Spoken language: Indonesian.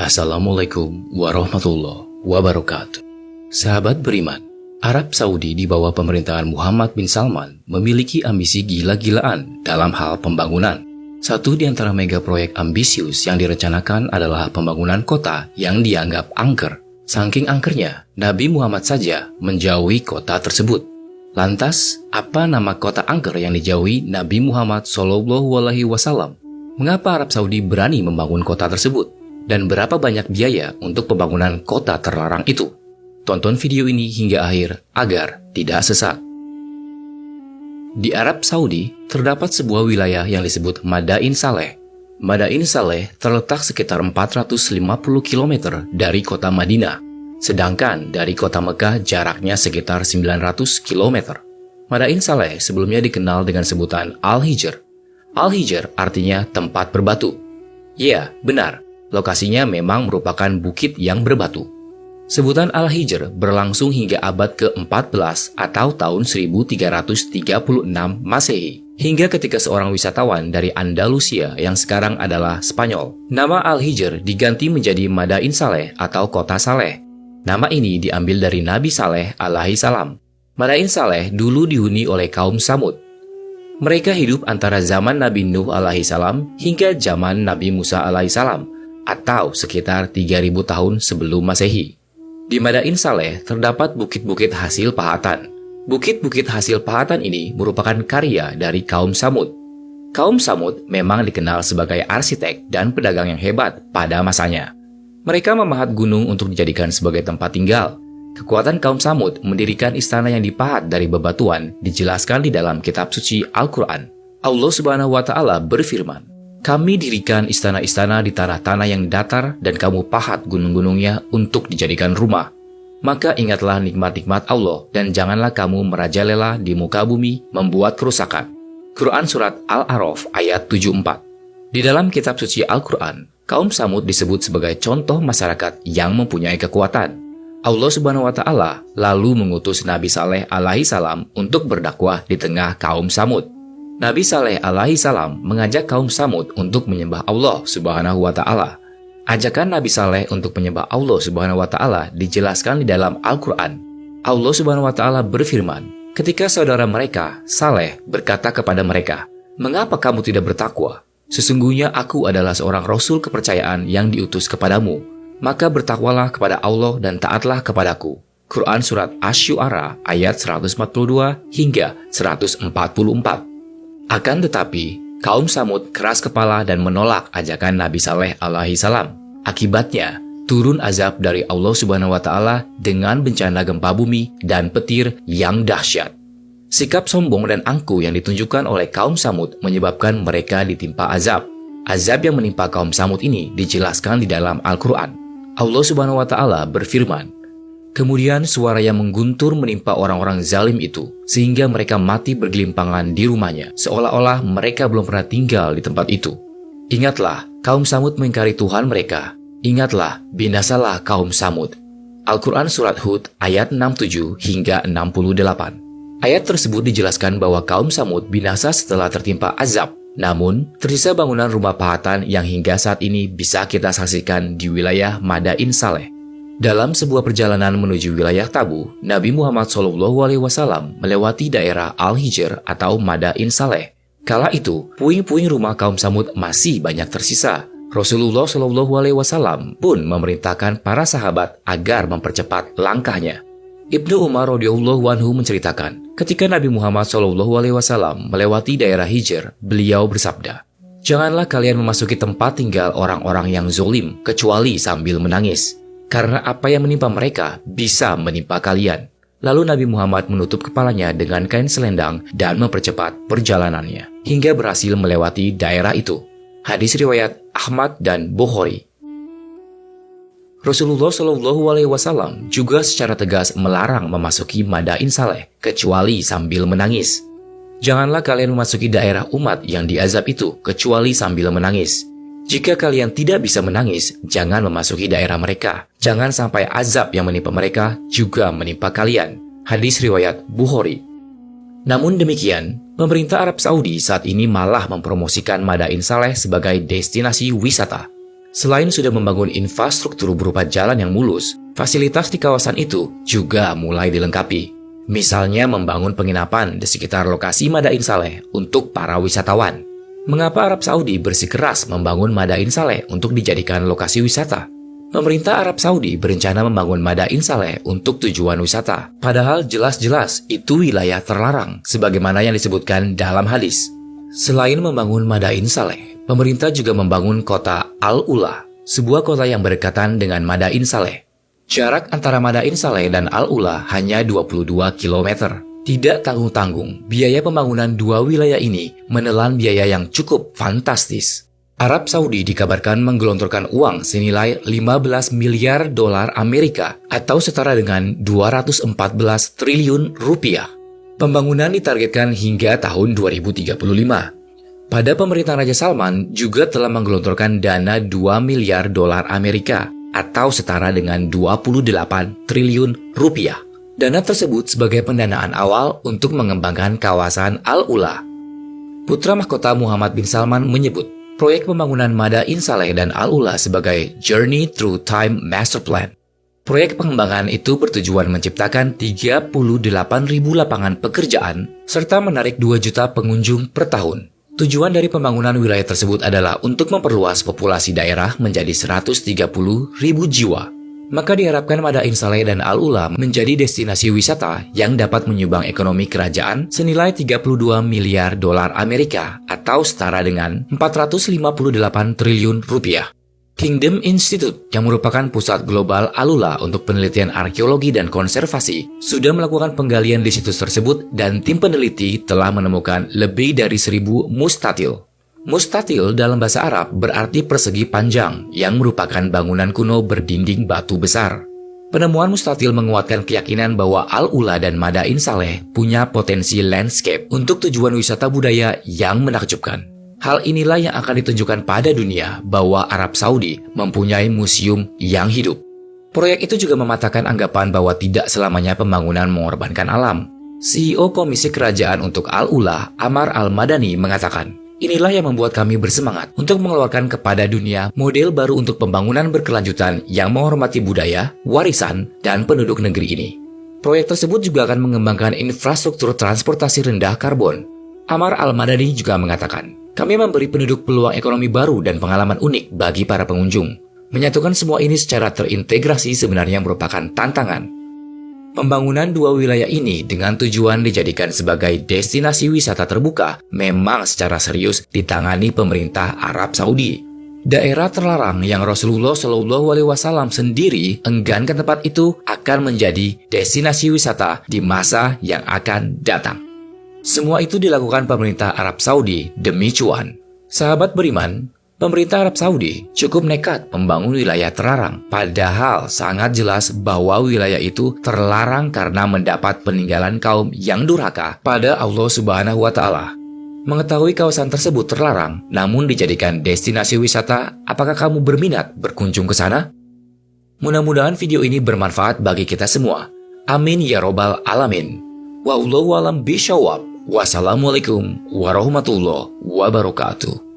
Assalamualaikum warahmatullahi wabarakatuh. Sahabat beriman, Arab Saudi di bawah pemerintahan Muhammad bin Salman memiliki ambisi gila-gilaan dalam hal pembangunan. Satu di antara mega proyek ambisius yang direncanakan adalah pembangunan kota yang dianggap angker. Saking angkernya, Nabi Muhammad saja menjauhi kota tersebut. Lantas, apa nama kota angker yang dijauhi Nabi Muhammad SAW? Mengapa Arab Saudi berani membangun kota tersebut? Dan berapa banyak biaya untuk pembangunan kota terlarang itu? Tonton video ini hingga akhir agar tidak sesat. Di Arab Saudi, terdapat sebuah wilayah yang disebut Madain Saleh. Madain Saleh terletak sekitar 450 km dari kota Madinah, sedangkan dari kota Mekah jaraknya sekitar 900 km. Madain Saleh sebelumnya dikenal dengan sebutan Al-Hijr. Al-Hijr artinya tempat berbatu. Ya, benar. Lokasinya memang merupakan bukit yang berbatu. Sebutan Al-Hijr berlangsung hingga abad ke-14 atau tahun 1336 Masehi, hingga ketika seorang wisatawan dari Andalusia yang sekarang adalah Spanyol. Nama Al-Hijr diganti menjadi Madain Saleh atau Kota Saleh. Nama ini diambil dari Nabi Saleh alaihi salam. Madain Saleh dulu dihuni oleh kaum Samud. Mereka hidup antara zaman Nabi Nuh alaihi salam hingga zaman Nabi Musa alaihi salam, atau sekitar 3000 tahun sebelum Masehi. Di Madain Saleh terdapat bukit-bukit hasil pahatan. Bukit-bukit hasil pahatan ini merupakan karya dari kaum Samud. Kaum Samud memang dikenal sebagai arsitek dan pedagang yang hebat pada masanya. Mereka memahat gunung untuk dijadikan sebagai tempat tinggal. Kekuatan kaum Samud mendirikan istana yang dipahat dari bebatuan dijelaskan di dalam kitab suci Al-Quran. Allah Subhanahu wa Ta'ala berfirman, "Kami dirikan istana-istana di tanah-tanah yang datar dan kamu pahat gunung-gunungnya untuk dijadikan rumah. Maka ingatlah nikmat-nikmat Allah dan janganlah kamu merajalela di muka bumi membuat kerusakan." Quran Surat Al-A'raf ayat 74. Di dalam kitab suci Al-Quran, kaum Samud disebut sebagai contoh masyarakat yang mempunyai kekuatan. Allah Subhanahu wa Ta'ala lalu mengutus Nabi Saleh alaihi salam untuk berdakwah di tengah kaum Samud. Nabi Saleh alaihi salam mengajak kaum Samud untuk menyembah Allah Subhanahu wa Ta'ala. Ajakan Nabi Saleh untuk menyembah Allah Subhanahu wa Ta'ala dijelaskan di dalam Al-Quran. Allah Subhanahu wa Ta'ala berfirman, ketika saudara mereka, Saleh, berkata kepada mereka, "Mengapa kamu tidak bertakwa? Sesungguhnya aku adalah seorang rasul kepercayaan yang diutus kepadamu. Maka bertakwalah kepada Allah dan taatlah kepadaku." Quran Surat Asy-Syu'ara ayat 142 hingga 144. Akan tetapi, kaum Samud keras kepala dan menolak ajakan Nabi Saleh alaihi salam. Akibatnya, turun azab dari Allah Subhanahu wa Ta'ala dengan bencana gempa bumi dan petir yang dahsyat. Sikap sombong dan angkuh yang ditunjukkan oleh kaum Samud menyebabkan mereka ditimpa azab. Azab yang menimpa kaum Samud ini dijelaskan di dalam Al-Quran. Allah Subhanahu wa Ta'ala berfirman, "Kemudian suara yang mengguntur menimpa orang-orang zalim itu, sehingga mereka mati bergelimpangan di rumahnya, seolah-olah mereka belum pernah tinggal di tempat itu. Ingatlah, kaum Samud mengingkari Tuhan mereka. Ingatlah, binasalah kaum Samud." Al-Quran Surat Hud ayat 67 hingga 68. Ayat tersebut dijelaskan bahwa kaum Samud binasa setelah tertimpa azab. Namun, tersisa bangunan rumah pahatan yang hingga saat ini bisa kita saksikan di wilayah Madain Saleh. Dalam sebuah perjalanan menuju wilayah Tabu, Nabi Muhammad SAW melewati daerah Al-Hijr atau Madain Saleh. Kala itu, puing-puing rumah kaum Samud masih banyak tersisa. Rasulullah SAW pun memerintahkan para sahabat agar mempercepat langkahnya. Ibnu Umar radhiyallahu anhu menceritakan, ketika Nabi Muhammad SAW melewati daerah Hijr, beliau bersabda, "Janganlah kalian memasuki tempat tinggal orang-orang yang zolim kecuali sambil menangis, karena apa yang menimpa mereka bisa menimpa kalian." Lalu Nabi Muhammad menutup kepalanya dengan kain selendang dan mempercepat perjalanannya, hingga berhasil melewati daerah itu. Hadis riwayat Ahmad dan Bukhari. Rasulullah SAW juga secara tegas melarang memasuki Madain Saleh kecuali sambil menangis. Janganlah kalian memasuki daerah umat yang diazab itu kecuali sambil menangis. Jika kalian tidak bisa menangis, jangan memasuki daerah mereka. Jangan sampai azab yang menimpa mereka juga menimpa kalian. Hadis riwayat Bukhari. Namun demikian, pemerintah Arab Saudi saat ini malah mempromosikan Madain Saleh sebagai destinasi wisata. Selain sudah membangun infrastruktur berupa jalan yang mulus, fasilitas di kawasan itu juga mulai dilengkapi. Misalnya membangun penginapan di sekitar lokasi Madain Saleh untuk para wisatawan. Mengapa Arab Saudi bersikeras membangun Madain Saleh untuk dijadikan lokasi wisata? Pemerintah Arab Saudi berencana membangun Madain Saleh untuk tujuan wisata, padahal jelas-jelas itu wilayah terlarang, sebagaimana yang disebutkan dalam hadis. Selain membangun Madain Saleh, pemerintah juga membangun kota Al-Ula, sebuah kota yang berdekatan dengan Madain Saleh. Jarak antara Madain Saleh dan Al-Ula hanya 22 km. Tidak tanggung-tanggung, biaya pembangunan dua wilayah ini menelan biaya yang cukup fantastis. Arab Saudi dikabarkan menggelontorkan uang senilai 15 miliar dolar Amerika atau setara dengan 214 triliun rupiah. Pembangunan ditargetkan hingga tahun 2035. Pada pemerintahan Raja Salman juga telah menggelontorkan dana 2 miliar dolar Amerika atau setara dengan 28 triliun rupiah. Dana tersebut sebagai pendanaan awal untuk mengembangkan kawasan Al-Ula. Putra mahkota Muhammad bin Salman menyebut proyek pembangunan Madain Saleh dan Al-Ula sebagai Journey Through Time Master Plan. Proyek pengembangan itu bertujuan menciptakan 38.000 lapangan pekerjaan serta menarik 2 juta pengunjung per tahun. Tujuan dari pembangunan wilayah tersebut adalah untuk memperluas populasi daerah menjadi 130.000 jiwa. Maka diharapkan Madain Saleh dan Al-Ula menjadi destinasi wisata yang dapat menyumbang ekonomi kerajaan senilai 32 miliar dolar Amerika atau setara dengan 458 triliun rupiah. Kingdom Institute, yang merupakan pusat global Al-Ula untuk penelitian arkeologi dan konservasi, sudah melakukan penggalian di situs tersebut dan tim peneliti telah menemukan lebih dari 1.000 mustatil. Mustatil dalam bahasa Arab berarti persegi panjang yang merupakan bangunan kuno berdinding batu besar. Penemuan mustatil menguatkan keyakinan bahwa Al-Ula dan Madain Saleh punya potensi landscape untuk tujuan wisata budaya yang menakjubkan. Hal inilah yang akan ditunjukkan pada dunia bahwa Arab Saudi mempunyai museum yang hidup. Proyek itu juga mematahkan anggapan bahwa tidak selamanya pembangunan mengorbankan alam. CEO Komisi Kerajaan untuk Al-Ula, Amar Al-Madani, mengatakan, inilah yang membuat kami bersemangat untuk mengeluarkan kepada dunia model baru untuk pembangunan berkelanjutan yang menghormati budaya, warisan, dan penduduk negeri ini. Proyek tersebut juga akan mengembangkan infrastruktur transportasi rendah karbon. Amar Al-Madani juga mengatakan, kami memberi penduduk peluang ekonomi baru dan pengalaman unik bagi para pengunjung. Menyatukan semua ini secara terintegrasi sebenarnya merupakan tantangan. Pembangunan dua wilayah ini dengan tujuan dijadikan sebagai destinasi wisata terbuka memang secara serius ditangani pemerintah Arab Saudi. Daerah terlarang yang Rasulullah Shallallahu Alaihi Wasallam sendiri enggan ke tempat itu akan menjadi destinasi wisata di masa yang akan datang. Semua itu dilakukan pemerintah Arab Saudi demi cuan. Sahabat beriman, pemerintah Arab Saudi cukup nekat membangun wilayah terlarang, padahal sangat jelas bahwa wilayah itu terlarang karena mendapat peninggalan kaum yang durhaka pada Allah Subhanahu wa Ta'ala. Mengetahui kawasan tersebut terlarang, namun dijadikan destinasi wisata, apakah kamu berminat berkunjung ke sana? Mudah-mudahan video ini bermanfaat bagi kita semua. Amin ya robbal alamin. Wallahu alam bishawab. Wassalamualaikum warahmatullahi wabarakatuh.